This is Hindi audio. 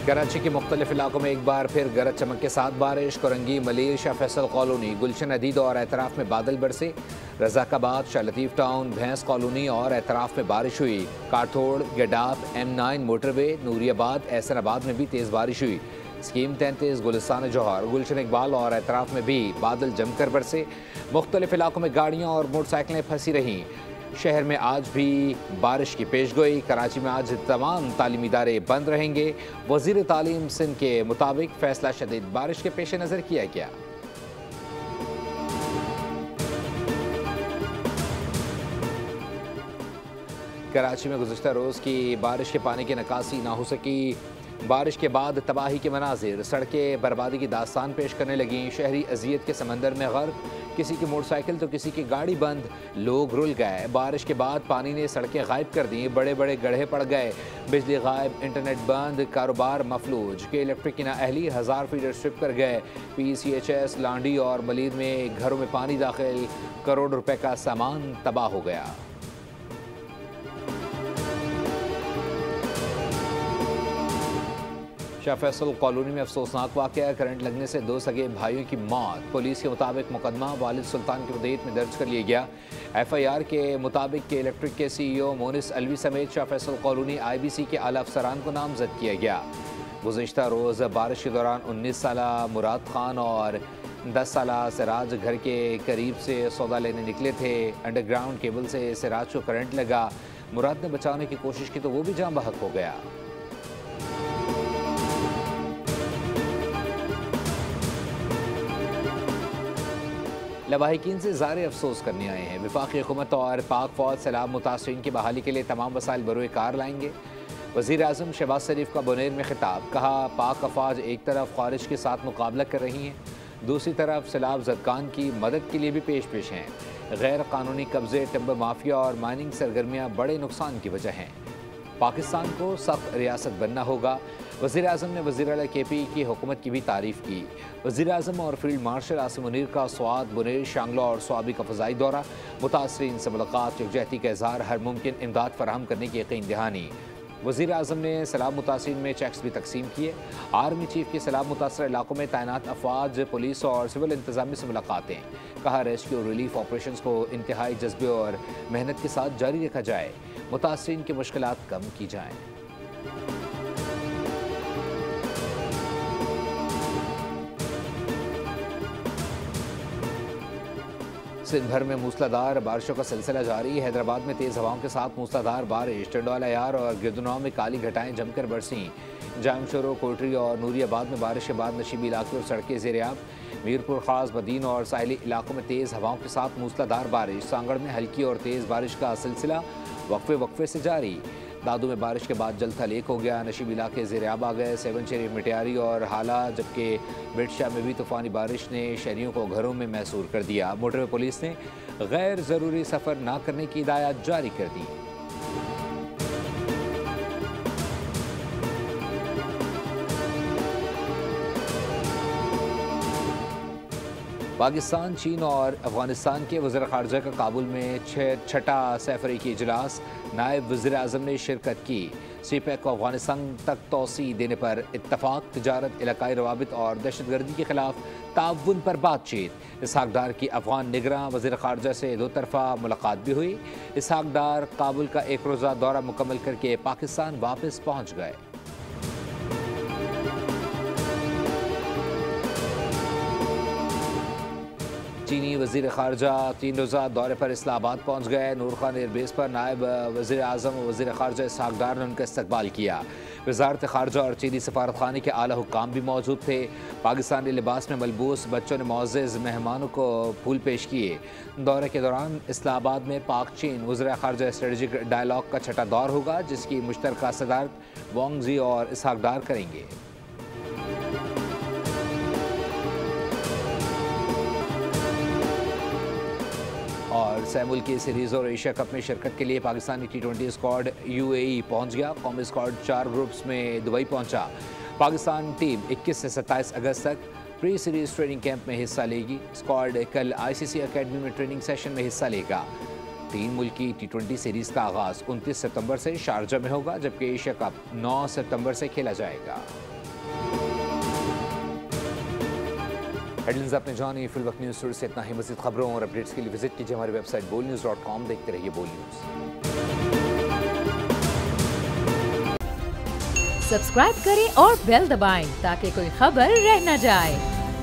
कराची के मुख्तलिफ इलाकों में एक बार फिर गरज चमक के साथ बारिश। कोरंगी, मलिर, शाह फैसल कॉलोनी, गुलशन अदीद और एतराफ़ में बादल बरसे। रज़ाकाबाद, शाह लतीफ़ टाउन, भैंस कॉलोनी और एतराफ़ में बारिश हुई। कारथोड़, गडाप, M9 मोटरवे, नूरियाबाद, एहसनाबाद में भी तेज़ बारिश हुई। स्कीम 33, गुलिस्तान जौहर, गुलशन इकबाल और एतराफ़ में भी बादल जमकर बरसे। मुख्तलिफ इलाकों में गाड़ियाँ और मोटरसाइकिलें फंसी रहीं। शहर में आज भी बारिश की पेशगोई। कराची में आज तमाम तालीमी इदारे बंद रहेंगे। वज़ीर तालीम सिंध के मुताबिक फैसला शदीद बारिश के पेश नज़र किया गया। कराची में गुज़िश्ता रोज़ की बारिश के पानी की निकासी ना हो सकी। बारिश के बाद तबाही के मनाजिर, सड़कें बर्बादी की दास्तान पेश करने लगीं। शहरी अजियत के समंदर में गर्क, किसी की मोटरसाइकिल तो किसी की गाड़ी बंद, लोग रुल गए। बारिश के बाद पानी ने सड़कें गायब कर दी, बड़े बड़े गड्ढे पड़ गए, बिजली गायब, इंटरनेट बंद, कारोबार मफलूज के इलेक्ट्रिक की नाअहली, 1000 फीडर स्ट्रिप कर गए। PCHS, लांडी और मलीर में घरों में पानी दाखिल, करोड़ रुपए का सामान तबाह हो गया। शाह फैसल कॉलोनी में अफसोसनाक वाक़या, करंट लगने से 2 सगे भाइयों की मौत। पुलिस के मुताबिक मुकदमा वालिद सुल्तान की वदीयत में दर्ज कर लिया गया। FIR के मुताबिक के इलेक्ट्रिक के CEO मोनिस अलवी समेत शाह फैसल कॉलोनी IBC के आला अफसरान को नामजद किया गया। गुज़िश्ता रोज़ बारिश के दौरान 19 साला मुराद खान और 10 साला सिराज घर के करीब से सौदा लेने निकले थे। अंडरग्राउंड केबल से सिराज को करंट लगा। मुराद ने बचाने की कोशिश की तो वो भी जान बहक हो गया। लवाहिकीन से ज़ारे अफसोस करने आए हैं। वफाकी हुकूमत और पाक फौज सैलाब मुतासरीन की बहाली के लिए तमाम वसाइल बरोए कार लाएंगे। वज़ीर आज़म शहबाज शरीफ का बुनेर में खिताब, कहा पाक अफवाज एक तरफ ख़ारिज के साथ मुकाबला कर रही हैं, दूसरी तरफ सैलाब ज़दगान की मदद के लिए भी पेश हैं। गैर कानूनी कब्ज़े, टिम्बर माफिया और माइनिंग सरगर्मियाँ बड़े नुकसान की वजह हैं। पाकिस्तान को सख्त रियासत बनना होगा। वज़ीर आज़म ने वज़ीर आला KP की हुकूमत की भी तारीफ़ की। वज़ीर आज़म और फील्ड मार्शल आसिम मुनीर का स्वात, बुनेर, शांगला और स्वाबी का फ़ज़ाई दौरा, मुतासरीन से मुलाकात, यकजहती का इज़हार, हर मुमकिन इमदाद फराहम करने की यकीन दहानी। वज़ीर आज़म ने सैलाब मुतासरीन में चेक्स भी तकसीम किए। आर्मी चीफ की सैलाब मुतासर इलाकों में तैनात अफवाज, पुलिस और सिविल इंतज़ामिया से मुलाकातें। कहा रेस्क्यू रिलीफ ऑपरेशन को इंतहाई जज्बे और मेहनत के साथ जारी रखा जाए, मुतासरीन की मुश्किलात कम की जाएँ। सिंध भर में मूसलाधार बारिशों का सिलसिला जारी। हैदराबाद में तेज़ हवाओं के साथ मूसलाधार बारिश, टंडौला यार और गिरदुनाव में काली घटाएं जमकर बरसीं। जामशोरो, कोटरी और नूरियाबाद में बारिश के बाद नशीबी इलाके और सड़कें ज़ेर-ए-आब। मीरपुर खास, बदीन और साहिली इलाकों में तेज़ हवाओं के साथ मूसलाधार बारिश। सांगड़ में हल्की और तेज़ बारिश का सिलसिला वक्फे से जारी। दादू में बारिश के बाद जलथा लेक हो गया, नशीबी इलाके ज़ेर-ए-आब आ गए। सेवनचेरी, मिटियारी और हाला, जबकि बिटशा में भी तूफ़ानी बारिश ने शहरियों को घरों में महसूर कर दिया। मोटरवे पुलिस ने गैर ज़रूरी सफ़र न करने की हिदायत जारी कर दी। पाकिस्तान, चीन और अफगानिस्तान के वज़ीर ख़ारजा का काबुल में छठा सैफरीकी इजलास, नायब वज़ीर आज़म ने शिरकत की। CPEC को अफगानिस्तान तक तोसी देने पर इत्तफ़ाक़, तिजारत, इलाकाई रवाबित और दहशतगर्दी के ख़िलाफ़ ताउन पर बातचीत। इसहाक डार की अफगान निगरां वज़ीर ख़ारजा से 2 तरफ़ा मुलाकात भी हुई। इसहाक डार काबुल का 1 रोज़ा दौरा मुकम्मल करके पाकिस्तान वापस पहुँच गए। चीनी वज़ीर ख़ारजा 3 रोज़ा दौरे पर इस्लामाबाद पहुँच गए। नूर खान एयरबेस पर नायब वज़ीर आज़म और वज़ीर ख़ारजा इसहाक डार ने उनका इस्तकबाल किया। वज़ारत ख़ारजा और चीनी सफारतखाने के आला हुक्काम भी मौजूद थे। पाकिस्तानी लिबास में मलबूस बच्चों ने मुअज़्ज़ज़ मेहमानों को फूल पेश किए। दौरे के दौरान इस्लामाबाद में पाक चीन वज़ीर ख़ारजा स्ट्रेटजिक डायलॉग का छठा दौर होगा, जिसकी मुश्तरका सदारत वांग ज़ी और इसहाक डार करेंगे। और सैमुल की सीरीज़ और एशिया कप में शिरकत के लिए पाकिस्तानी T20 स्क्वाड UAE पहुंच गया। कौमी स्क्वाड 4 ग्रुप्स में दुबई पहुंचा। पाकिस्तान टीम 21 से 27 अगस्त तक प्री सीरीज़ ट्रेनिंग कैंप में हिस्सा लेगी। स्क्वाड कल ICC अकेडमी में ट्रेनिंग सेशन में हिस्सा लेगा। 3 मुल्की T20 सीरीज़ का आगाज़ 29 सितंबर से शारजा में होगा, जबकि एशिया कप 9 सितंबर से खेला जाएगा। हेडलाइंस आपने जानी। फिल वक्त न्यूज़ स्टूडियो से इतना ही। मज़ीद खबरों और अपडेट्स के लिए विजिट कीजिए हमारी वेबसाइट bolnews.com। देखते रहिए बोल न्यूज़। सब्सक्राइब करें और बेल दबाएं ताकि कोई खबर रह न जाए।